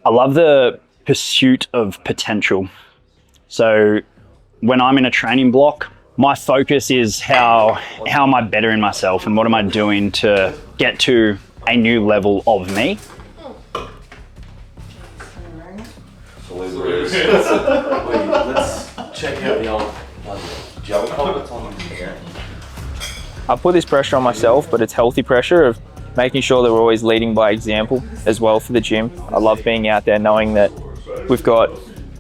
I love the pursuit of potential. So when I'm in a training block, my focus is how am I bettering myself and what am I doing to get to a new level of me. Let's check out the old gel pop that's on again. I put this pressure on myself, but it's healthy pressure of making sure that we're always leading by example as well for the gym. I love being out there knowing that we've got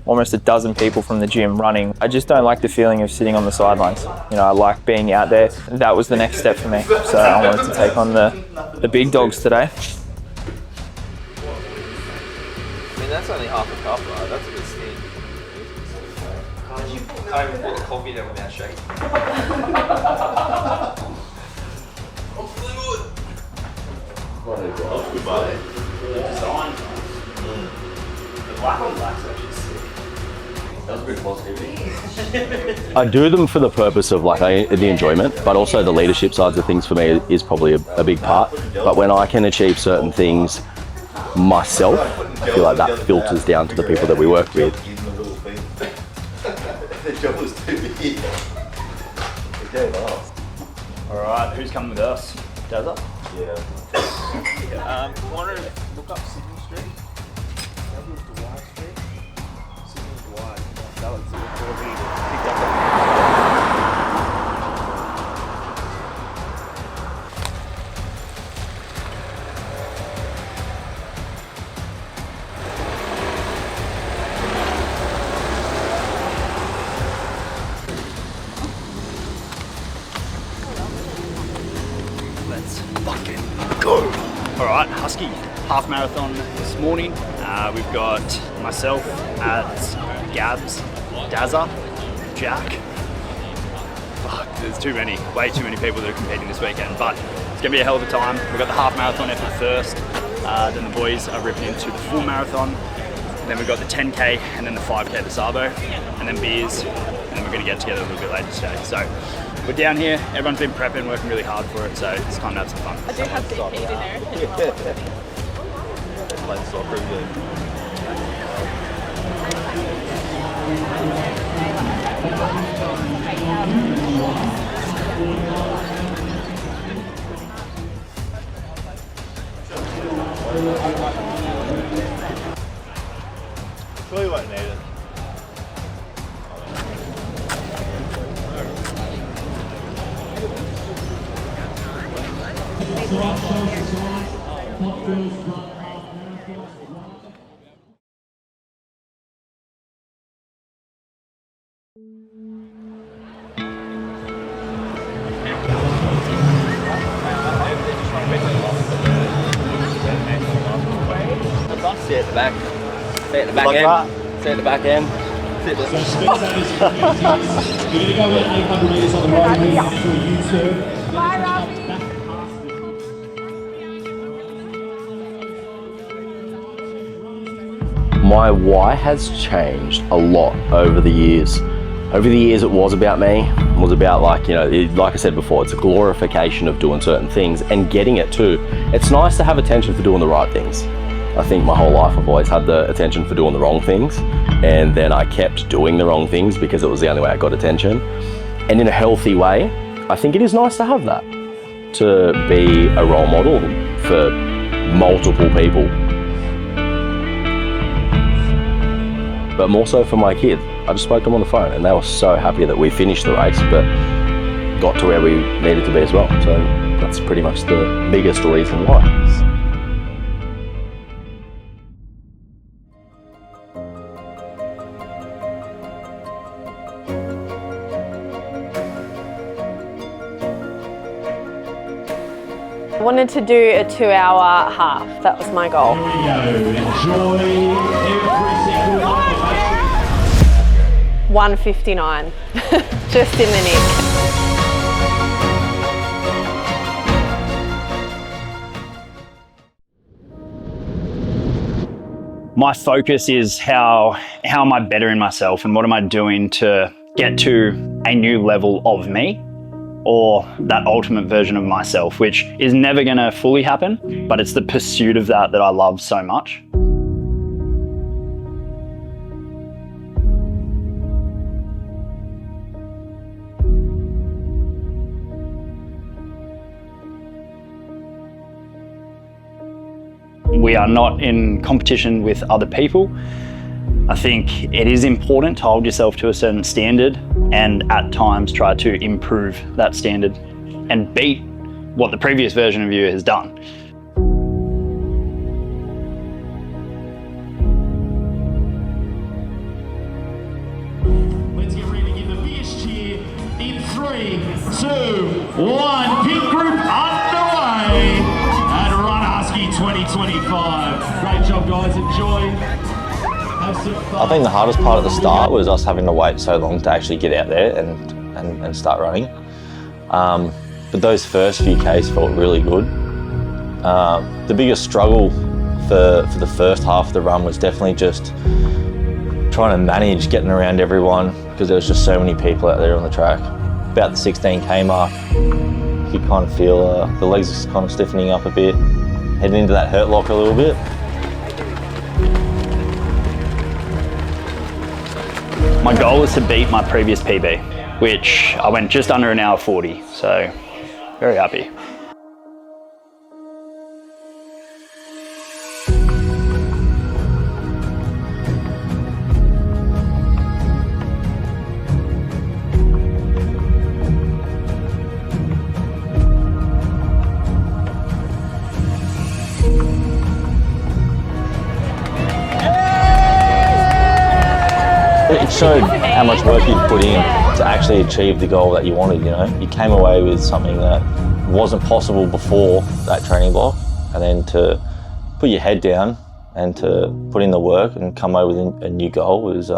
almost a dozen people from the gym running. I just don't like the feeling of sitting on the sidelines. You know, I like being out there. That was the next step for me. So I wanted to take on the big dogs today. I mean, that's only half a cup, right? That's a bit steam. Can't even put the coffee down without shaking. Good buddy. The design. The black on black's actually sick. That was a bit positivity. I do them for the purpose of like the enjoyment, but also the leadership sides of things for me is probably a big part. But when I can achieve certain things myself, I feel like that filters down to the people that we work with. The job was too big. All right, who's coming with us? Dazza? Yeah. Want to look up Sydney Street? That was Dwight Street. Sydney Dwight. That was the record he picked up. Let's fucking go. All right, Husky half marathon this morning. We've got myself at Gabs, Dazza, Jack. Fuck, there's way too many people that are competing this weekend, but it's gonna be a hell of a time. We've got the half marathon effort first, then the boys are ripping into the full marathon, and then we've got the 10K and then the 5K to Sabo, and then beers, and then we're gonna get together a little bit later today. So we're down here, everyone's been prepping, working really hard for it, so it's time to have some fun. I do have BP in there. Playing soccer again. Sure you won't need it. Sit at the back. Sit at the back end. Sit at the back end. Sit at the You're going to go in 800 metres on the road here into a U-turn. My why has changed a lot over the years. Over the years, it was about me. It was about like I said before, it's a glorification of doing certain things and getting it too. It's nice to have attention for doing the right things. I think my whole life I've always had the attention for doing the wrong things, and then I kept doing the wrong things because it was the only way I got attention. And in a healthy way, I think it is nice to have that, to be a role model for multiple people, but more so for my kids. I just spoke to them on the phone and they were so happy that we finished the race but got to where we needed to be as well. So that's pretty much the biggest reason why. I wanted to do a 2-hour half. That was my goal. Here we go. Enjoy every single one. 1:59, just in the nick. My focus is how am I bettering myself and what am I doing to get to a new level of me, or that ultimate version of myself, which is never gonna fully happen, but it's the pursuit of that I love so much. we are not in competition with other people. I think it is important to hold yourself to a certain standard and at times try to improve that standard and beat what the previous version of you has done. Let's get ready to give the biggest cheer in 3, 2, 1. Pit group underway at Run Husky 2025. Great job, guys. Enjoy. Have some fun. I think the hardest part at the start was us having to wait so long to actually get out there and start running. But those first few Ks felt really good. The biggest struggle for the first half of the run was definitely just trying to manage getting around everyone because there was just so many people out there on the track. About the 16K mark, you could kind of feel the legs kind of stiffening up a bit, heading into that hurt lock a little bit. My goal was to beat my previous PB, which I went just under an hour 40, so very happy. It showed how much work you'd put in to actually achieve the goal that you wanted, you know. You came away with something that wasn't possible before that training block, and then to put your head down and to put in the work and come away with a new goal was,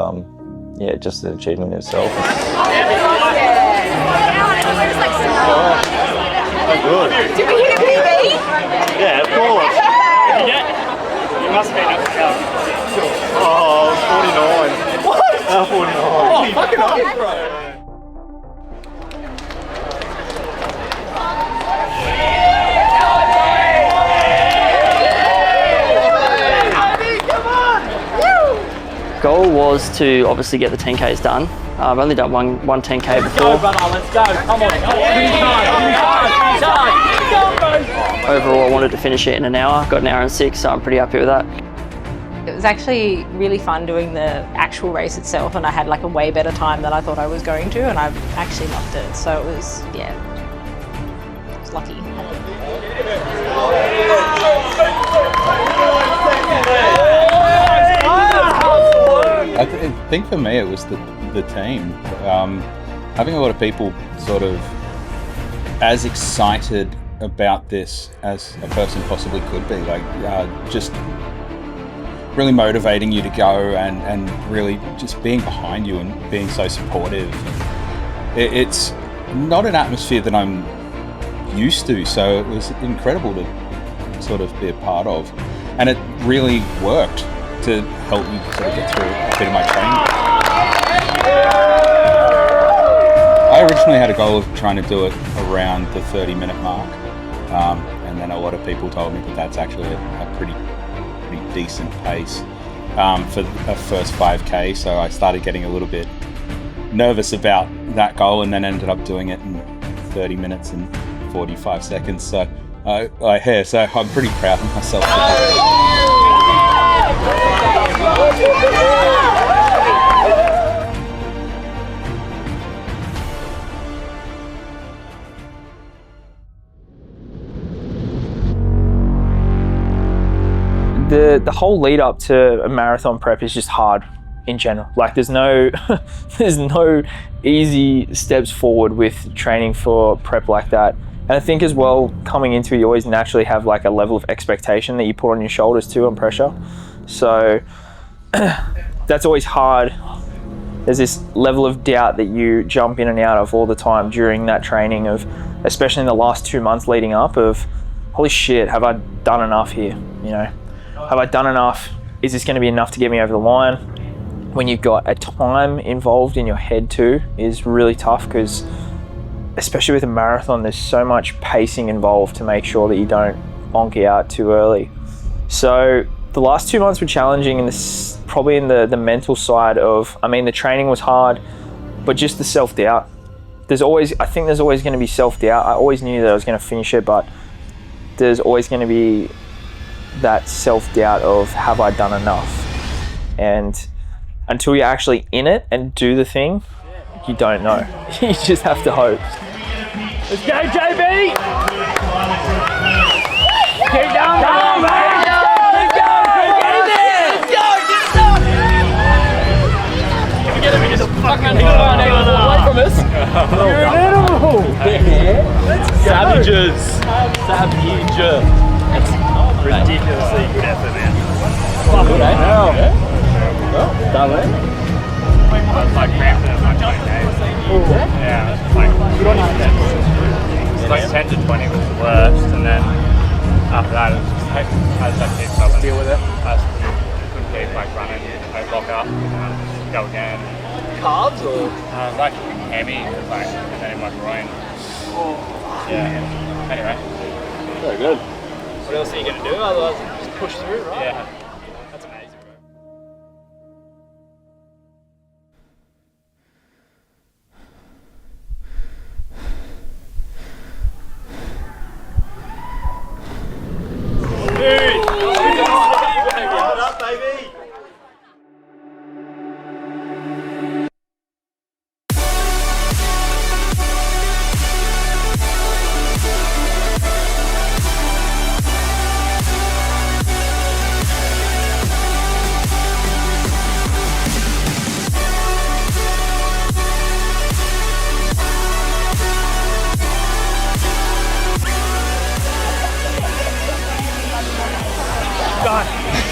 yeah, just an achievement in itself. Did we hit a PB? Yeah, of course. You must have been up to go. Oh, 49. What? 49. Oh, fucking off, bro. Goal was to obviously get the 10Ks done. I've only done one 10K before. Let's go. Come on. Overall, I wanted to finish it in an hour. Got an hour and 6, so I'm pretty happy with that. It was actually really fun doing the actual race itself, and I had like a way better time than I thought I was going to, and I actually loved it. So it was, yeah, I was lucky. I think for me it was the team. Having a lot of people sort of as excited about this as a person possibly could be, like just really motivating you to go and really just being behind you and being so supportive. It's not an atmosphere that I'm used to, so it was incredible to sort of be a part of, and it really worked to help me sort of get through a bit of my training. I originally had a goal of trying to do it around the 30-minute mark, and then a lot of people told me that that's actually a pretty decent pace for a first 5K, so I started getting a little bit nervous about that goal, and then ended up doing it in 30 minutes and 45 seconds. So so I'm pretty proud of myself for that. The whole lead up to a marathon prep is just hard in general. Like there's no easy steps forward with training for prep like that. And I think as well, coming into it, you always naturally have like a level of expectation that you put on your shoulders too, on pressure. So that's always hard. There's this level of doubt that you jump in and out of all the time during that training, of, especially in the last 2 months leading up, of holy shit, have I done enough here? You know, have I done enough? Is this going to be enough to get me over the line? When you've got a time involved in your head too, is really tough, because especially with a marathon, there's so much pacing involved to make sure that you don't bonk out too early. So the last 2 months were challenging, and probably in the mental side of, I mean, the training was hard, but just the self-doubt. I think there's always going to be self-doubt. I always knew that I was going to finish it, but there's always going to be that self-doubt of, have I done enough? And until you're actually in it and do the thing, you don't know. You just have to hope. Let's go, JB! Keep going, mate! Let's go! Get in there! Let's go! Get him! Get the fucking away from us! You're an animal! Savages! Savage! That's ridiculously good effort, man. Good, eh? Done, eh? I was like cramping at like 20 days. Yeah, it was like 10 to 20 was the worst, and then after that it was just like, I just had to keep stopping. Deal with it. I just couldn't keep like running, like lock up, and go again. Carbs or? Like heavy, like in my groin. Yeah. Anyway. Very good. What else are you going to do? Otherwise, just push through, right? Yeah. That's amazing, bro.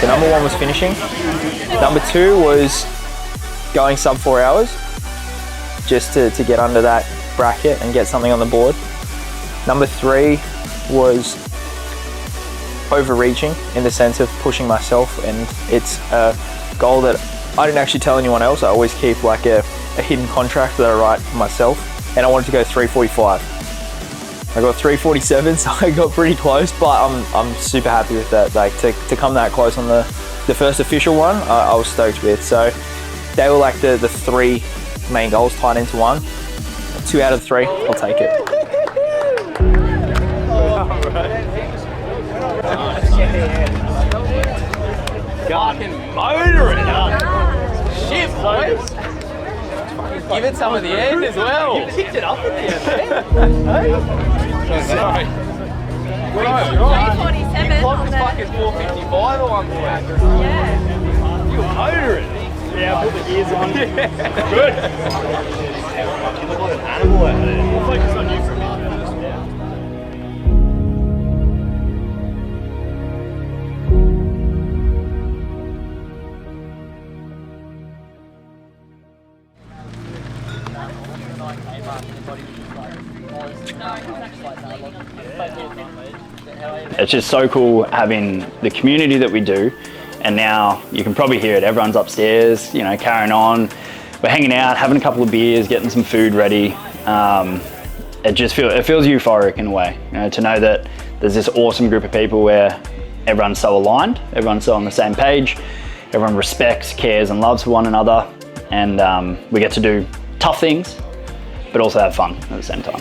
So number 1 was finishing. Number 2 was going sub 4 hours, just to get under that bracket and get something on the board. Number 3 was overreaching in the sense of pushing myself, and it's a goal that I didn't actually tell anyone else. I always keep like a hidden contract that I write for myself, and I wanted to go 3:45. I got 3:47, so I got pretty close, but I'm super happy with that. Like to come that close on the first official one, I was stoked with. So they were like the 3 main goals tied into one. 2 out of 3, I'll take it. Fucking motor it up. Shit, boys. Give it some at the end as well. You picked it up at the end, Sorry. 3:47. You clocked fucking 4:55 at one point. Yeah. You were motoring. Yeah, I put the gears on. Good. You look like an animal out there. We'll focus on you for a minute. It's just so cool having the community that we do, and now you can probably hear it. Everyone's upstairs, you know, carrying on. We're hanging out, having a couple of beers, getting some food ready. It feels euphoric in a way, you know, to know that there's this awesome group of people where everyone's so aligned, everyone's so on the same page, everyone respects, cares, and loves one another, and we get to do tough things, but also have fun at the same time.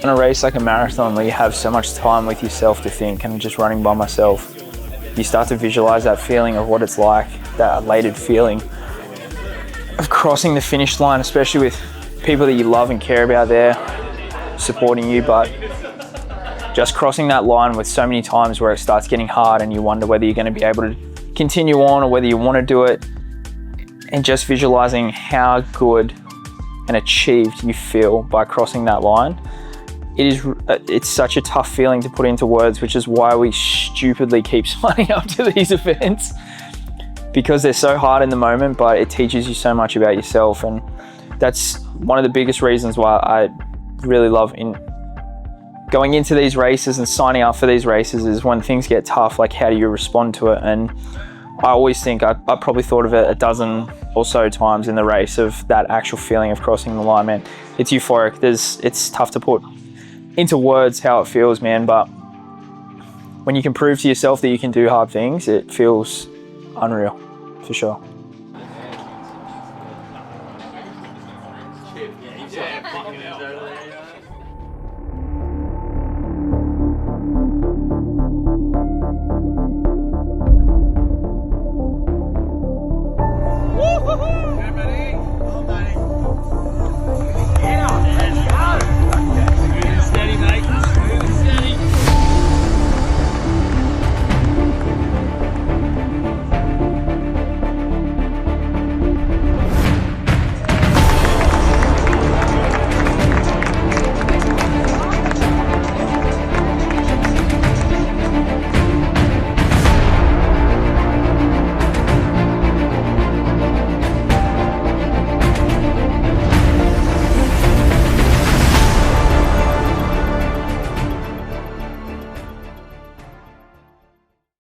In a race like a marathon where you have so much time with yourself to think, and just running by myself, you start to visualize that feeling of what it's like, that elated feeling of crossing the finish line, especially with people that you love and care about there supporting you, but just crossing that line with so many times where it starts getting hard and you wonder whether you're going to be able to continue on or whether you want to do it, and just visualizing how good and achieved you feel by crossing that line. It's such a tough feeling to put into words, which is why we stupidly keep signing up to these events, because they're so hard in the moment, but it teaches you so much about yourself. And that's one of the biggest reasons why I really love going into these races and signing up for these races, is when things get tough, like how do you respond to it? And I always think, I probably thought of it a dozen or so times in the race, of that actual feeling of crossing the line, man. It's euphoric. It's tough to put into words how it feels, man, but when you can prove to yourself that you can do hard things, it feels unreal, for sure.